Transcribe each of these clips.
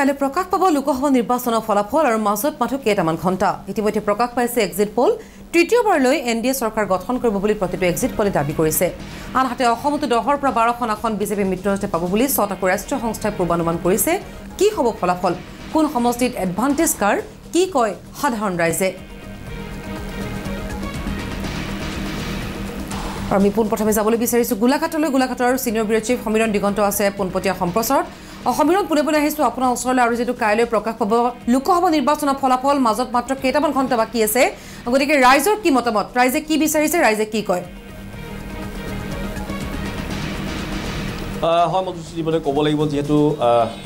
কালি প্ৰকাশ পাব লোকসভা নিৰ্বাচনৰ ফলাফল আৰু মাজত মাত্ৰ কেইটামান ঘণ্টা ইতিমধ্যে প্ৰকাশ পাইছে এক্সিট পোল তৃতীয়বাৰলৈ এনডিএ চৰকাৰ গঠন কৰিব বুলি প্ৰতিটো এক্সিট পোলে দাবী কৰিছে আনহাতে অসমতো 10ৰ পৰা 12খন আসন বিজেপি মিত্ৰজোঁটে পাব বুলি ছটাকৈ ৰাষ্ট্ৰীয় সংস্থাই পূৰ্বানুমান কৰিছে কি হ'ব ফলাফল কোন সমষ্টিত এডভান্টেজ কাৰ কি কয় সাধাৰণ ৰাইজে আমি পোনপ্ৰথমে যাবলৈ বিচাৰিছো গোলাঘাটৰ সিনিয়ৰ ব্যুৰো চিফ সমীৰণ দিগন্ত আছে পোনপটীয়া সম্প্ৰচাৰত সমীৰণ পুনে আহিছো আপোনাৰ ওচৰলৈ আৰু যেটো কাইলৈ প্ৰকাশ পাব লোকসভা নিৰ্বাচনৰ ফলাফল মাজত মাত্ৰ কেইটামান ঘণ্টা বাকি আছে গতিকে ৰাইজৰ কি মতামত ৰাইজে কি বিচাৰিছে ৰাইজে কি কয় হয় মধুসূদীবলে ক'ব লাগিব যেহেতু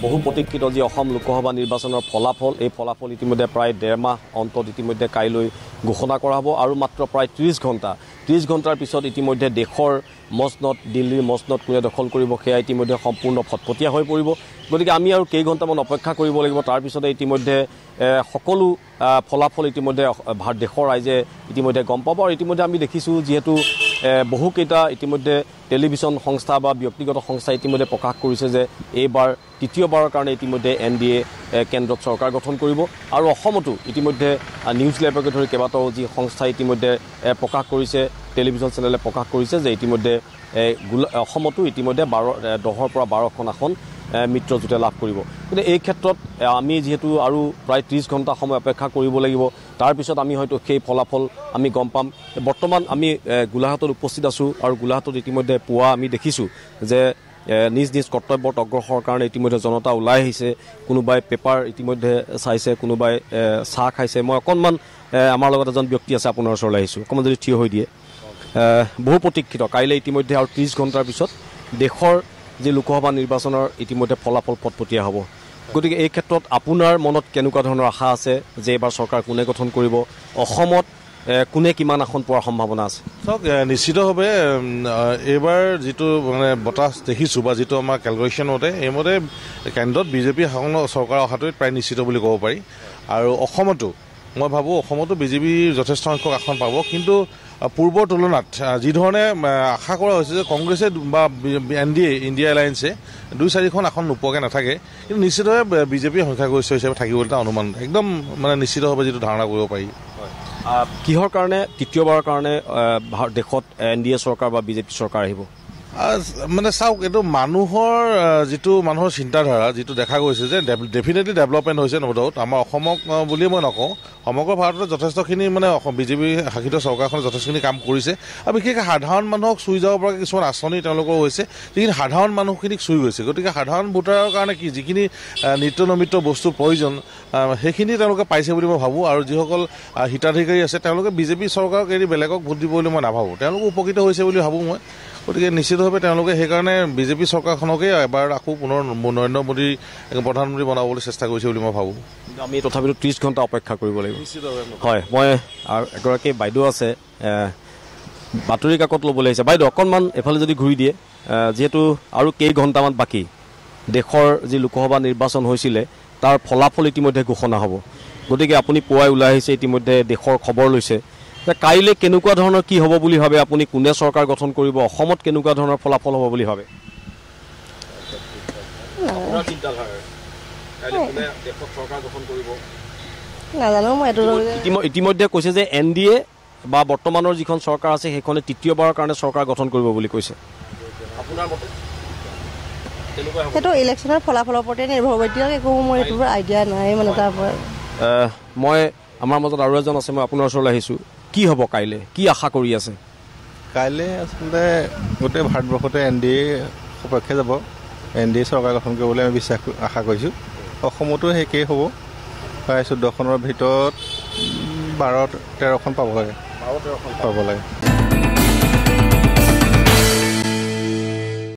বহু প্ৰতীক্ষিত যে অসম লোকসভা নিৰ্বাচনৰ ফলাফল এই ফলাফল ইতিমধ্যে প্ৰায় 1.5 মাহ অন্তত ইতিমধ্যে কাইলৈ ঘোষণা কৰা হ'ব আৰু মাত্ৰ প্ৰায় 30 ঘণ্টাৰ পিছত ইতিমধ্যে দেশৰ মসনদ দিল্লীৰ মসনদ কোনে দখল কৰিব সেয়া ইতিমধ্যে সম্পূৰ্ণ ফটফটীয়া হৈ পৰিব গতিকে আমি আৰু কেইঘণ্টামান অপেক্ষা কৰিব লাগিব তাৰ পিছতে ইতিমধ্যে সকলো ফলাফল ইতিমধ্যে দেশৰ ৰাইজে ইতিমধ্যে গম পাব আৰু ইতিমধ্যে আমি দেখিছোঁ যেহেতু বহুকেইটা ইতিমধ্যে টেলিভিছন সংস্থা বা ব্যক্তিগত সংস্থা ইতিমধ্যে প্ৰকাশ কৰিছে যে এইবাৰ তৃতীয়বাৰৰ কাৰণে ইতিমধ্যে এনডিএ কেন্দ্ৰত চৰকাৰ গঠন কৰিব আৰু অসমতো ইতিমধ্যে নিউজ লাইভকে ধৰি কেইবাটাও যি সংস্থা ইতিমধ্যে প্ৰকাশ কৰিছে টেলিভিছন চেনেলে প্ৰকাশ কৰিছে যে ইতিমধ্যে অসমতো ইতিমধ্যে 10ৰ পৰা 12খন আসন মিত্ৰজোঁটে লাভ কৰিব কিন্তু এই ক্ষেত্ৰত আমি যেহেতু আৰু প্ৰায় 30 ঘণ্টা সময় অপেক্ষা কৰিব লাগিব তাৰ পিছত আমি হয়তো সেই ফলাফল আমি গম পাম বৰ্তমান আমি গোলাঘাটত উপস্থিত আছোঁ আৰু গোলাঘাটত ইতিমধ্যে পুৱা আমি দেখিছোঁ যে নিজ কৰ্তব্যত অগ্ৰসৰ কাৰণে ইতিমধ্যে জনতা ওলাই আহিছে কোনোবাই পেপাৰ ইতিমধ্যে চাইছে কোনোবাই চাহ খাইছে মই অকণমান আমাৰ লগত এজন ব্যক্তি আছে আপোনাৰ ওচৰলৈ আহিছোঁ অকণমান যদি থিয় হৈ দিয়ে বহু প্ৰতীক্ষিত কাইলৈ ইতিমধ্যে আৰু 30 ঘণ্টাৰ পিছত দেশৰ যে লোকসভা নিৰ্বাচনৰ ইতিমধ্যে ফলাফল ফটফটীয়া হ'ব গতিকে এই ক্ষেত্ৰত আপোনাৰ মনত কেনেকুৱা ধৰণৰ আশা আছে যে এবাৰ চৰকাৰ কোনে গঠন কৰিব অসমত কোনে কিমান আসন পোৱাৰ সম্ভাৱনা আছে চাওক নিশ্চিতভাৱে এইবাৰ যিটো মানে বতাহ দেখিছোঁ বা যিটো আমাৰ কেলকুলেশ্যন মতে এইমতে কেন্দ্ৰত বিজেপি চৰকাৰ অহাটোৱে প্ৰায় নিশ্চিত বুলি ক'ব পাৰি আৰু অসমতো মই ভাবোঁ অসমতো বিজেপিৰ যথেষ্ট সংখ্যক আসন পাব কিন্তু পূৰ্বৰ তুলনাত যি ধৰণে আশা কৰা হৈছে যে কংগ্ৰেছে বা এনডিএ ইণ্ডিয়া এলায়েন্সে 2-4খন আসন নোপোৱাকৈ নাথাকে কিন্তু নিশ্চিতভাৱে বিজেপিৰ সংখ্যাগৰিষ্ঠ হিচাপে থাকিব বুলি এটা অনুমান একদম মানে নিশ্চিতভাৱে যিটো ধাৰণা কৰিব পাৰি কিহৰ কাৰণে তৃতীয়বাৰৰ কাৰণে দেশত এনডিএ চৰকাৰ বা বিজেপি চৰকাৰ আহিব মানে চাওক এইটো মানুহৰ চিন্তাধাৰা যিটো দেখা গৈছে যে ডেফিনেটলি ডেভেলপমেণ্ট হৈছে নবদাউট আমাৰ অসমক বুলিয়ে মই নকওঁ সমগ্ৰ ভাৰতত যথেষ্টখিনি মানে বিজেপি শাসিত চৰকাৰখনে যথেষ্টখিনি কাম কৰিছে আৰু বিশেষকৈ সাধাৰণ মানুহক চুই যাব পৰা কিছুমান আঁচনি তেওঁলোকৰ হৈছে যিখিনি সাধাৰণ মানুহখিনিক চুই গৈছে গতিকে সাধাৰণ ভোটাৰৰ কাৰণে কি যিখিনি নিত্য নৈমিত্য বস্তুৰ প্ৰয়োজন সেইখিনি তেওঁলোকে পাইছে বুলি মই ভাবোঁ আৰু যিসকল হিতাধিকাৰী আছে তেওঁলোকে বিজেপি চৰকাৰক এৰি বেলেগক ভোট দিব বুলি মই নাভাবোঁ তেওঁলোকে উপকৃত হৈছে বুলি ভাবোঁ মই গতিকে নিশ্চিতভাৱে তেওঁলোকে সেইকাৰণে বিজেপি চৰকাৰখনকে এবাৰ আকৌ পুনৰ নৰেন্দ্ৰ মোদী প্ৰধানমন্ত্ৰী বনাবলৈ চেষ্টা কৰিছে বুলি মই ভাবোঁ আমি তথাপিতো 30 ঘণ্টা অপেক্ষা কৰিব লাগিব হয় মই আৰু এগৰাকী বাইদেউ আছে বাতৰি কাকত ল'বলৈ আহিছে বাইদেউ অকণমান এফালে যদি ঘূৰি দিয়ে যিহেতু আৰু কেইঘণ্টামান বাকী দেশৰ যি লোকসভা নিৰ্বাচন হৈছিলে তাৰ ফলাফল ইতিমধ্যে ঘোষণা হ'ব গতিকে আপুনি পুৱাই ওলাই আহিছে ইতিমধ্যে দেশৰ খবৰ লৈছে কাইলৈ কেনেকুৱা ধৰণৰ কি হ'ব বুলি ভাবে আপুনি কোনে চৰকাৰ গঠন কৰিব অসমত কেনেকুৱা ধৰণৰ ফলাফল হ'ব বুলি ভাবে ইতিমধ্যে কৈছে যে এনডিএ বা বৰ্তমানৰ যিখন চৰকাৰ আছে সেইখনে তৃতীয়বাৰৰ কাৰণে চৰকাৰ গঠন কৰিব বুলি কৈছে আপোনাৰ মতে সেইটো ইলেকশ্যনৰ ফলাফলৰ ওপৰতে নিৰ্ভৰ কৰিব এতিয়া একো মই এইটোৰ আইডিয়া নাই মানে তাৰ পৰা মই আমাৰ মাজত আৰু এজন আছে মই আপোনাৰ ওচৰলৈ আহিছোঁ কি হ'ব কাইলৈ কি আশা কৰি আছে কাইলৈ আচলতে গোটেই ভাৰতবৰ্ষতে এনডিএ সপক্ষে যাব এনডিএ চৰকাৰ গঠন কৰিবলৈ আমি আশা কৰিছোঁ অসমতো একেই হ'ব প্ৰায় 14খনৰ ভিতৰত 12-13খন পাব লাগে